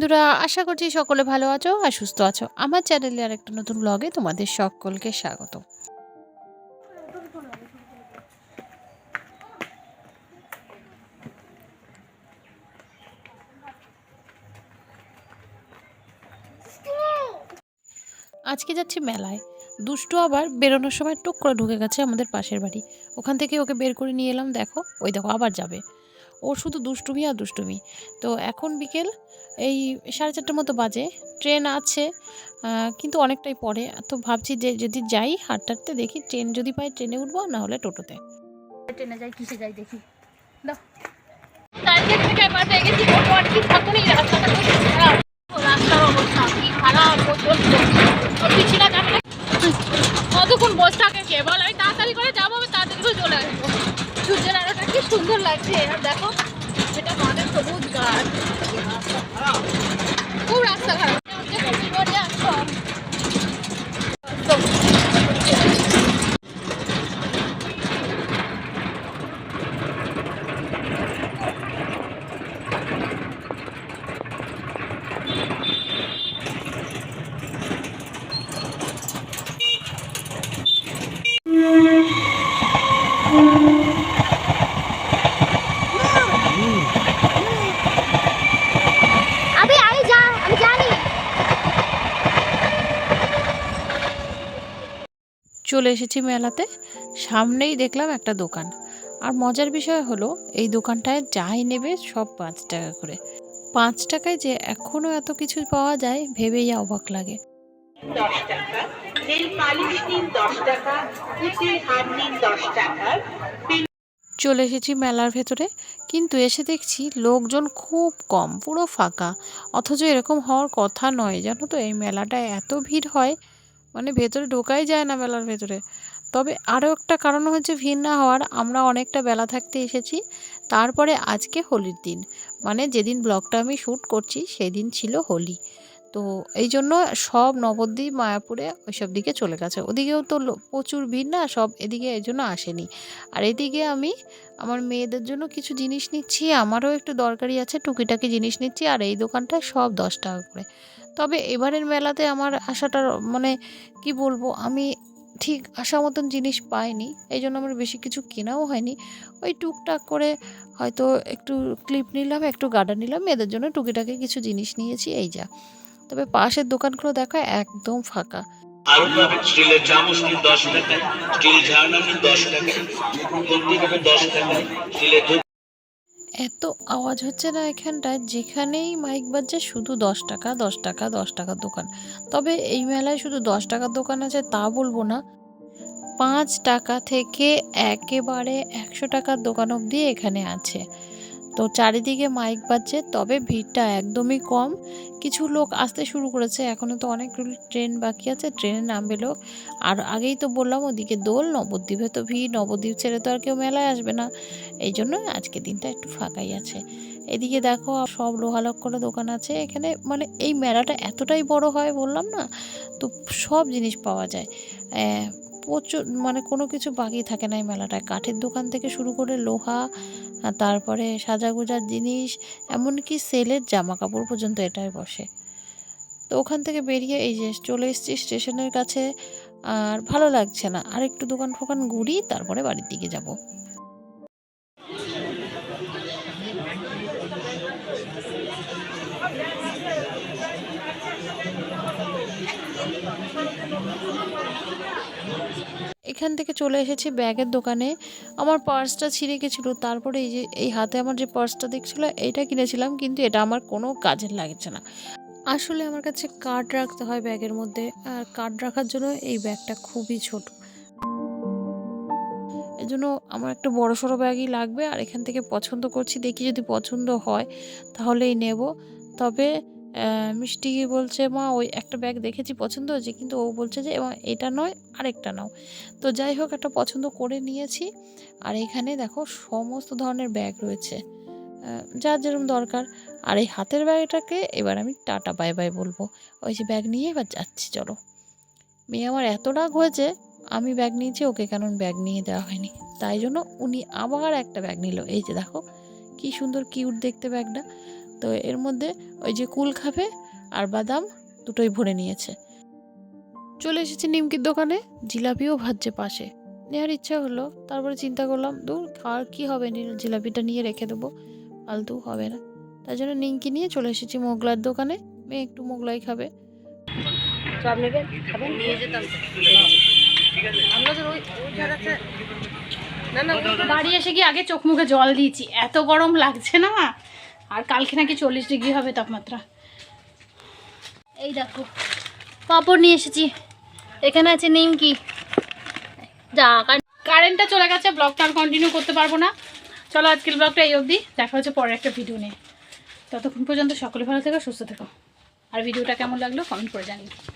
বন্ধুরা, আশা করছি সকলে ভালো আছো আর সুস্থ আছো। আমার চ্যানেলে আর একটা নতুন ব্লগে তোমাদের সকলকে স্বাগত। আজকে যাচ্ছি মেলায়। দুষ্টু আবার বেরোনোর সময় টুক করে ঢুকে গেছে আমাদের পাশের বাড়ি। ওখান থেকে ওকে বের করে নিয়ে এলাম। দেখো, ওই দেখো আবার যাবে। ওর শুধু দুষ্টুমি আর দুষ্টুমি। তো এখন বিকেল এই 4:30টার মতো বাজে। ট্রেন আছে, কিন্তু অনেকটাই পরে। তো ভাবছি যে যদি যাই হাঁটতে হাঁটতে, দেখি ট্রেন যদি পাই ট্রেনে উঠবো, না হলে টোটোতে। ট্রেনে যাই, কিসে যাই দেখি। দাও, টার্গেট থেকে এবার পেয়ে গেছি। টোটো আর কি থাকতো না, রাস্তাটা খুব খারাপ। রাস্তার অবস্থা কি খারাপ, পিছিয়ে যাবে। কতক্ষণ বসে থাকে কে বল? আমি তাড়াতাড়ি করে যাবো, আমি তাড়াতাড়ি করে চলে আসবো। সূর্যের আলোটা কি সুন্দর লাগছে। আর দেখো, এটা মাঠের সবুজ গাছ। খুব রাস্তা খারাপ। চলে এসেছি মেলাতে। সামনেই দেখলাম একটা দোকান। আর মজার বিষয় হলো, এই দোকানটায় যাই নেবে সব 5 টাকা করে। 5 টাকায় যে এখনও এত কিছু পাওয়া যায় ভেবেই অবাক লাগে। 10 টাকা, নেল পালিশ নিন 10 টাকা, পুঁতির হার নিন 10 টাকা। চলে এসেছি মেলার ভেতরে, কিন্তু এসে দেখছি লোকজন খুব কম, পুরো ফাঁকা। অথচ এরকম হওয়ার কথা নয়, জানো তো। এই মেলাটায় এত ভিড় হয়, মানে ভেতরে ঢোকাই যায় না মেলার ভেতরে। তবে আরও একটা কারণ হচ্ছে ভিড় না হওয়ার, আমরা অনেকটা বেলা থাকতে এসেছি। তারপরে আজকে হোলির দিন, মানে যেদিন ব্লগটা আমি শ্যুট করছি সেই দিন ছিল হোলি। তো এই জন্য সব নবদ্বীপ, মায়াপুরে ওইসব দিকে চলে গেছে। ওদিকেও তো প্রচুর ভিড় না, সব এদিকে এই জন্য আসেনি। আর এদিকে আমি আমার মেয়েদের জন্য কিছু জিনিস নিচ্ছি, আমারও একটু দরকারি আছে, টুকিটাকি জিনিস নিচ্ছি। আর এই দোকানটায় সব 10 টাকা করে। তবে এবারের মেলাতে আমার আশাটা, মানে কি বলবো, আমি ঠিক আশা মতন জিনিস পাইনি। এই জন্য আমার বেশি কিছু কেনাও হয়নি। ওই টুকটাক করে হয়তো একটু ক্লিপ নিলাম, একটু গার্ডার নিলাম, মেয়েদের জন্য টুকিটাকি কিছু জিনিস নিয়েছি, এই যা। তবে পাশের দোকানগুলো দেখো একদম ফাঁকা। আরো পাবেন স্টিলের চামচ নিন 10 টাকা, স্টিল ঝাড়না নিন 10 টাকা, খুন্তি পাবেন 10 টাকা, স্টিলের এত আওয়াজ হচ্ছে না এখানটায়, যেখানেই মাইক বাজছে শুধু 10 টাকা 10 টাকা 10 টাকার দোকান। তবে এই মেলায় শুধু 10 টাকার দোকান আছে তা বলবো না, 5 টাকা থেকে একেবারে 100 টাকার দোকান অবধি এখানে আছে। তো চারিদিকে মাইক বাজছে, তবে ভিড়টা একদমই কম। কিছু লোক আসতে শুরু করেছে, এখনও তো অনেক ট্রেন বাকি আছে, ট্রেনে নামবে লোক। আর আগেই তো বললাম ওদিকে দোল, নবদ্বীপে তো ভিড়, নবদ্বীপ ছেড়ে তো আর কেউ মেলায় আসবে না। এই জন্য আজকে দিনটা একটু ফাঁকাই আছে। এদিকে দেখো সব লোহালক্করের দোকান আছে এখানে। মানে এই মেলাটা এতটাই বড় হয়, বললাম না, তো সব জিনিস পাওয়া যায়। প্রচুর, মানে কোনো কিছু বাকি থাকে না এই মেলাটায়। কাঠের দোকান থেকে শুরু করে লোহা, তারপরে সাজাগোজার জিনিস, এমনকি সেলের জামা কাপড় পর্যন্ত এটাই বসে। তো ওখান থেকে বেরিয়ে এই যে চলে এসেছি স্টেশনের কাছে। আর ভালো লাগছে না, আর একটু দোকান ফোকান ঘুরি, তারপরে বাড়ির দিকে যাব। এখান থেকে চলে এসেছি ব্যাগের দোকানে। আমার পার্সটা ছিঁড়ে গেছিলো, তারপরে এই যে এই হাতে আমার যে পার্সটা দেখছিলো এইটা কিনেছিলাম, কিন্তু এটা আমার কোনো কাজের লাগছে না। আসলে আমার কাছে কার্ড রাখতে হয় ব্যাগের মধ্যে, আর কার্ড রাখার জন্য এই ব্যাগটা খুবই ছোট। এই জন্য আমার একটা বড়সড় ব্যাগই লাগবে। আর এখান থেকে পছন্দ করছি, দেখি যদি পছন্দ হয় তাহলেই নেব। তবে মিষ্টি বলছে, মা ওই একটা ব্যাগ দেখেছি পছন্দ হয়েছে, কিন্তু ও বলছে যে এটা নয় আরেকটা নাও। তো যাই হোক, একটা পছন্দ করে নিয়েছি। আর এখানে দেখো সমস্ত ধরনের ব্যাগ রয়েছে, যার যেরকম দরকার। আর এই হাতের ব্যাগটাকে এবার আমি টাটা বাই বাই বলবো। ওই যে ব্যাগ নিয়ে এবার যাচ্ছি, চলো। মেয়ে আমার এত রাগ হয়েছে, আমি ব্যাগ নিয়েছি, ওকে কেন ব্যাগ নিয়ে দেওয়া হয়নি। তাই জন্য উনি আবার একটা ব্যাগ নিল। এই যে দেখো কি সুন্দর কিউট দেখতে ব্যাগটা। তো এর মধ্যে ওই যে কুল খাবে আর বাদাম দুটোই ভরে নিয়েছে। চলে এসেছি নিমকির দোকানে, জিলাপিও ভাজছে পাশে। নেওয়ার ইচ্ছা হলো, তারপরে চিন্তা করলাম দূর খাওয়ার কী হবে, জিলাপিটা নিয়ে রেখে দেবো, ফালতু হবে না। তাই জন্য নিমকি নিয়ে চলে এসেছি মোগলার দোকানে। মেয়ে একটু মোগলাই খাবে। বাড়ি এসে গিয়ে আগে চোখ মুখে জল দিয়েছি, এত গরম লাগছে না। আর কালকে নাকি 40 ডিগ্রি হবে তাপমাত্রা। এই দেখো পাঁপড় নিয়ে এসেছি, এখানে আছে নিমকি। যা কারেন্টটা চলে গেছে, ব্লগটা আর কন্টিনিউ করতে পারবো না। চলো আজকের ব্লগটা এই অবধি, দেখা হচ্ছে পরে একটা ভিডিও নিয়ে। ততক্ষণ পর্যন্ত সকলে ভালো থেকো, সুস্থ থেকো। আর ভিডিওটা কেমন লাগলো কমেন্ট করে জানিও।